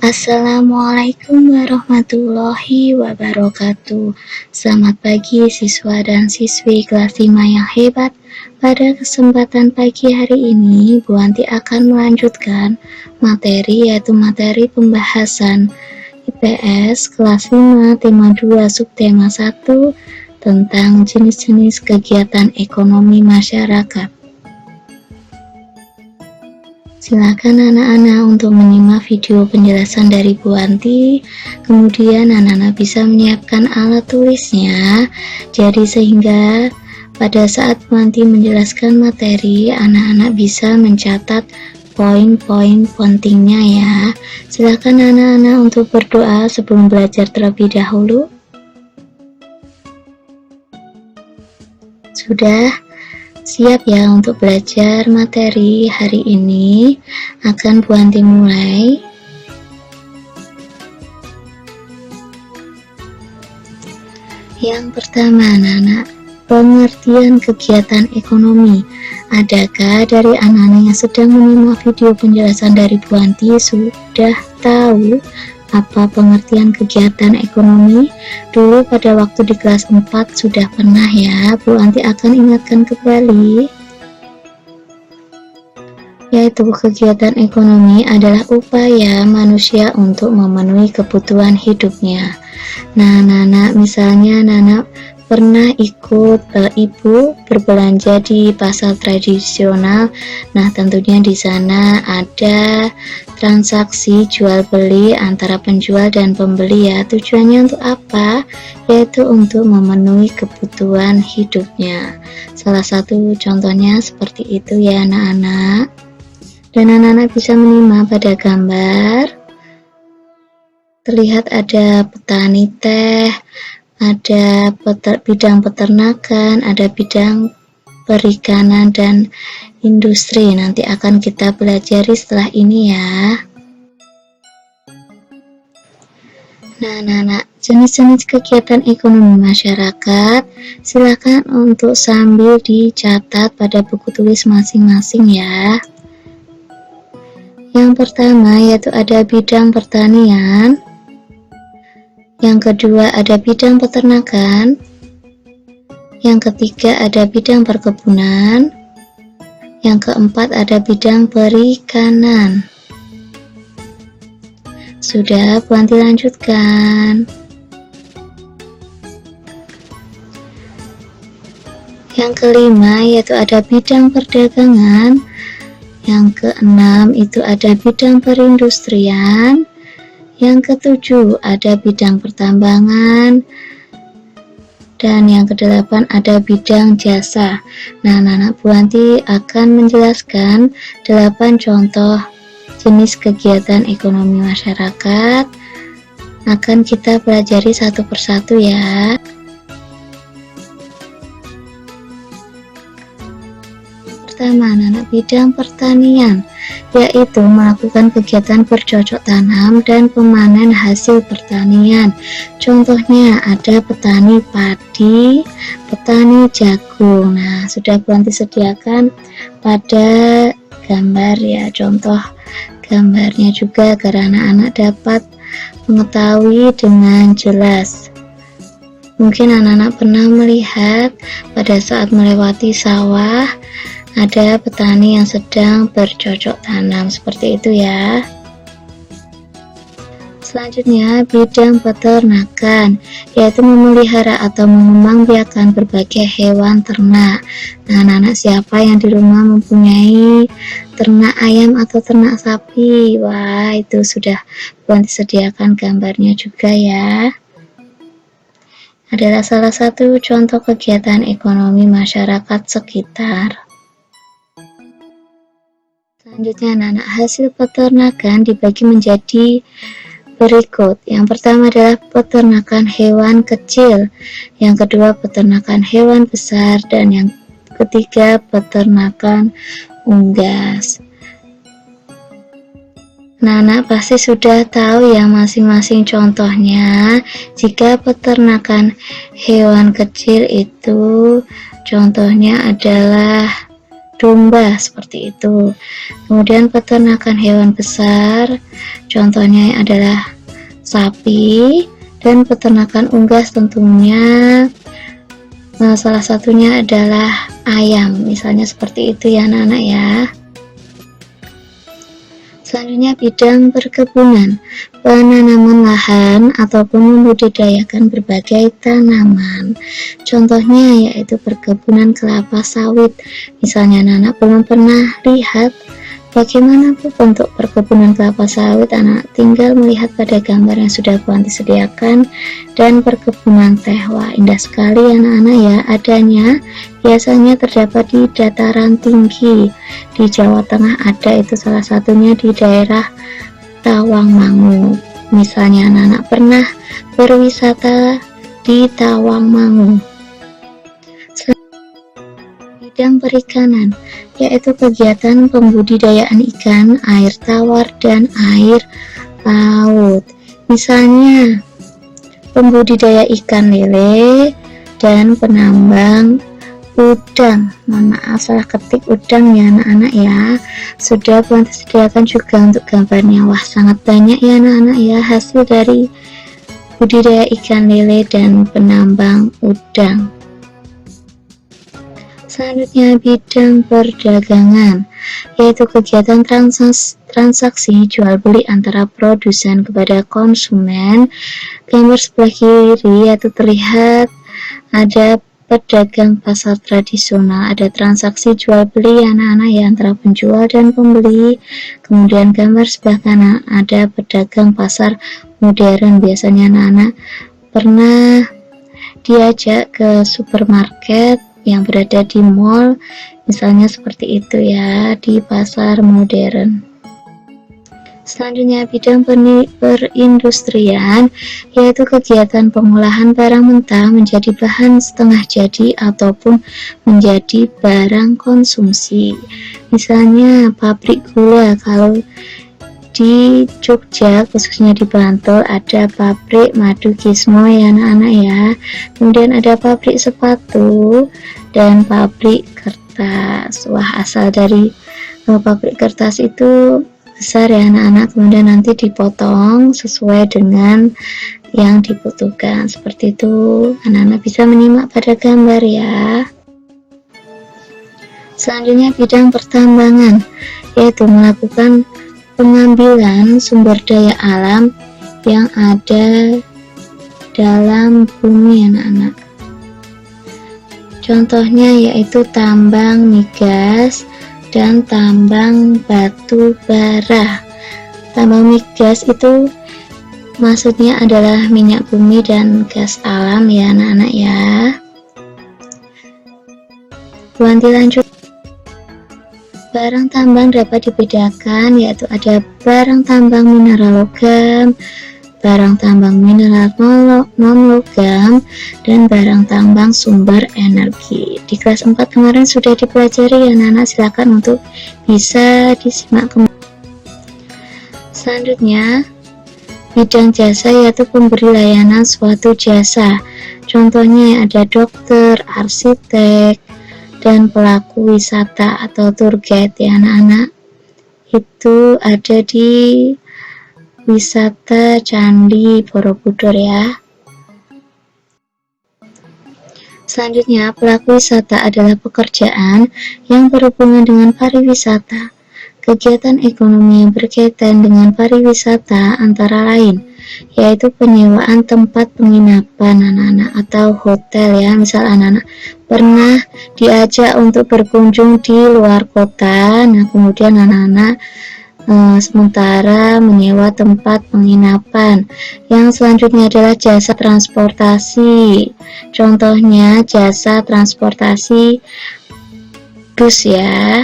Assalamualaikum warahmatullahi wabarakatuh. Selamat pagi siswa dan siswi kelas 5 yang hebat. Pada kesempatan pagi hari ini, Bu Anti akan melanjutkan materi, yaitu materi pembahasan IPS kelas 5 tema 2 subtema 1 tentang jenis-jenis kegiatan ekonomi masyarakat. Silakan anak-anak untuk menyimak video penjelasan dari Bu Anti, kemudian anak-anak bisa menyiapkan alat tulisnya, jadi sehingga pada saat Bu Anti menjelaskan materi, anak-anak bisa mencatat poin-poin pentingnya ya. Silakan anak-anak untuk berdoa sebelum belajar terlebih dahulu. Sudah? Siap ya untuk belajar materi hari ini? Akan Bu Anti mulai. Yang pertama anak-anak, pengertian kegiatan ekonomi. Adakah dari anak-anak yang sedang menyimak video penjelasan dari Bu Anti sudah tahu apa pengertian kegiatan ekonomi? Dulu pada waktu di kelas 4 sudah pernah ya, Bu Anti akan ingatkan kembali. Yaitu kegiatan ekonomi adalah upaya manusia untuk memenuhi kebutuhan hidupnya. Nah, anak-anak misalnya anak-anak pernah ikut ibu berbelanja di pasar tradisional. Nah, tentunya di sana ada transaksi jual beli antara penjual dan pembeli ya. Tujuannya untuk apa? Yaitu untuk memenuhi kebutuhan hidupnya. Salah satu contohnya seperti itu ya anak-anak. Dan anak-anak bisa menyimak pada gambar. Terlihat ada petani teh, ada bidang peternakan, ada bidang perikanan dan industri. Nanti akan kita pelajari setelah ini ya. Nah, anak-anak, jenis-jenis kegiatan ekonomi masyarakat silakan untuk sambil dicatat pada buku tulis masing-masing ya. Yang pertama yaitu ada bidang pertanian. Yang kedua ada bidang peternakan. Yang ketiga ada bidang perkebunan. Yang keempat ada bidang perikanan. Sudah, Bu Anti lanjutkan. Yang kelima yaitu ada bidang perdagangan. Yang keenam itu ada bidang perindustrian. Yang ketujuh ada bidang pertambangan, dan yang kedelapan ada bidang jasa. Nah, anak-anak, Bu Anti akan menjelaskan 8 contoh jenis kegiatan ekonomi masyarakat. Akan kita pelajari satu persatu ya. Pertama, anak-anak, bidang pertanian, yaitu melakukan kegiatan bercocok tanam dan pemanen hasil pertanian. Contohnya ada petani padi, petani jagung. Nah, sudah Bu Anti sediakan pada gambar ya, contoh gambarnya juga agar anak-anak dapat mengetahui dengan jelas. Mungkin anak-anak pernah melihat pada saat melewati sawah ada petani yang sedang bercocok tanam, seperti itu ya. Selanjutnya bidang peternakan, yaitu memelihara atau mengembangbiakan berbagai hewan ternak. Nah, anak-anak siapa yang di rumah mempunyai ternak ayam atau ternak sapi? Wah, itu sudah Bu Anti sediakan gambarnya juga ya. Adalah salah satu contoh kegiatan ekonomi masyarakat sekitar. Selanjutnya anak-anak, hasil peternakan dibagi menjadi berikut. Yang pertama adalah peternakan hewan kecil, yang kedua peternakan hewan besar, dan yang ketiga peternakan unggas. Nah, anak pasti sudah tahu ya masing-masing contohnya. Jika peternakan hewan kecil itu contohnya adalah domba, seperti itu. Kemudian peternakan hewan besar, contohnya adalah sapi, dan peternakan unggas tentunya salah satunya adalah ayam, misalnya seperti itu ya anak-anak ya. Selanjutnya bidang perkebunan, penanaman lahan ataupun membudidayakan berbagai tanaman. Contohnya yaitu perkebunan kelapa sawit. Misalnya anak-anak belum pernah lihat bagaimana bentuk perkebunan kelapa sawit, anak tinggal melihat pada gambar yang sudah Puanti sediakan. Dan perkebunan teh, wah indah sekali anak-anak ya, adanya biasanya terdapat di dataran tinggi. Di Jawa Tengah ada, itu salah satunya di daerah Tawangmangu. Misalnya anak-anak pernah berwisata di Tawangmangu. Bidang perikanan, yaitu kegiatan pembudidayaan ikan, air tawar, dan air laut. Misalnya pembudidaya ikan lele dan penambang udang. Mohon maaf salah ketik udang ya anak-anak ya. Sudah Puanti sediakan juga untuk gambarnya. Wah sangat banyak ya anak-anak ya hasil dari budidaya ikan lele dan penambang udang. Selanjutnya bidang perdagangan, yaitu kegiatan transaksi jual beli antara produsen kepada konsumen. Gambar sebelah kiri yaitu terlihat ada pedagang pasar tradisional, ada transaksi jual beli anak-anak ya antara penjual dan pembeli. Kemudian gambar sebelah kanan ada pedagang pasar modern. Biasanya anak-anak pernah diajak ke supermarket yang berada di mall, misalnya seperti itu ya, di pasar modern. Selanjutnya bidang perindustrian, yaitu kegiatan pengolahan barang mentah menjadi bahan setengah jadi ataupun menjadi barang konsumsi. Misalnya pabrik gula, kalau di Jogja khususnya di Bantul ada pabrik madu Kismo ya anak-anak ya. Kemudian ada pabrik sepatu dan pabrik kertas. Wah asal dari pabrik kertas itu besar ya anak-anak, kemudian nanti dipotong sesuai dengan yang dibutuhkan. Seperti itu anak-anak bisa menyimak pada gambar ya. Selanjutnya bidang pertambangan, yaitu melakukan pengambilan sumber daya alam yang ada dalam bumi anak-anak. Contohnya yaitu tambang migas dan tambang batu bara. Tambang migas itu maksudnya adalah minyak bumi dan gas alam ya anak-anak ya. Puanti lanjut. Barang tambang dapat dibedakan, yaitu ada barang tambang mineral logam, barang tambang mineral non-logam, dan barang tambang sumber energi. Di kelas 4 kemarin sudah dipelajari ya anak-anak, silakan untuk bisa disimak kembali. Selanjutnya bidang jasa, yaitu pemberi layanan suatu jasa. Contohnya ada dokter, arsitek, dan pelaku wisata atau tour guide ya anak-anak. Itu ada di wisata Candi Borobudur ya. Selanjutnya pelaku wisata adalah pekerjaan yang berhubungan dengan pariwisata. Kegiatan ekonomi yang berkaitan dengan pariwisata antara lain yaitu penyewaan tempat penginapan anak-anak atau hotel ya. Misal anak-anak pernah diajak untuk berkunjung di luar kota, nah kemudian anak-anak sementara menyewa tempat penginapan. Yang selanjutnya adalah jasa transportasi, contohnya jasa transportasi bus ya.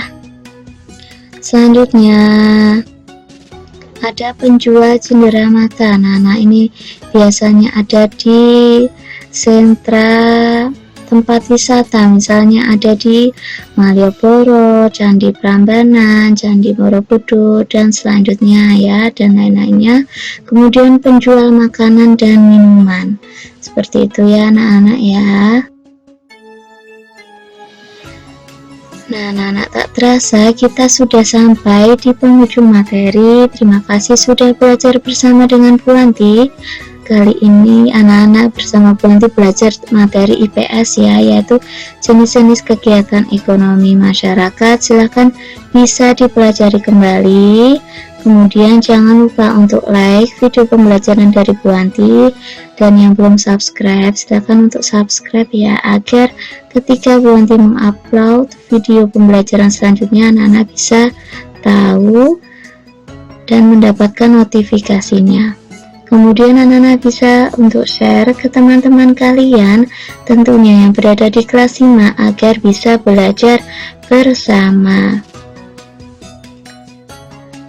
Selanjutnya ada penjual cenderamata. Nah ini biasanya ada di sentra tempat wisata, misalnya ada di Malioboro, Candi Prambanan, Candi Borobudur, dan selanjutnya ya, dan lain-lainnya. Kemudian penjual makanan dan minuman, seperti itu ya anak-anak ya. Nah, anak-anak, tak terasa kita sudah sampai di penghujung materi. Terima kasih sudah belajar bersama dengan Bu Wanti. Kali ini anak-anak bersama Bu Wanti belajar materi IPS ya, yaitu jenis-jenis kegiatan ekonomi masyarakat. Silahkan bisa dipelajari kembali. Kemudian jangan lupa untuk like video pembelajaran dari Bu Wanti, dan yang belum subscribe silahkan untuk subscribe ya, agar ketika Bu Wanti mengupload video pembelajaran selanjutnya anak-anak bisa tahu dan mendapatkan notifikasinya. Kemudian anak-anak bisa untuk share ke teman-teman kalian tentunya yang berada di kelas 5 agar bisa belajar bersama.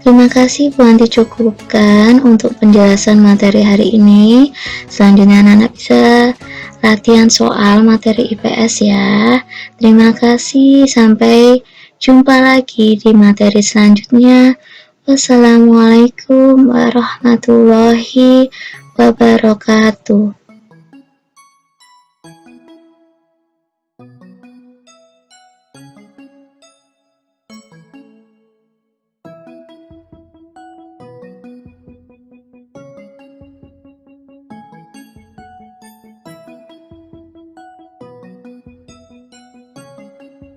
Terima kasih Bu Wanti cukupkan untuk penjelasan materi hari ini. Selanjutnya anak-anak bisa latihan soal materi IPS ya. Terima kasih, sampai jumpa lagi di materi selanjutnya. Wassalamualaikum warahmatullahi wabarakatuh.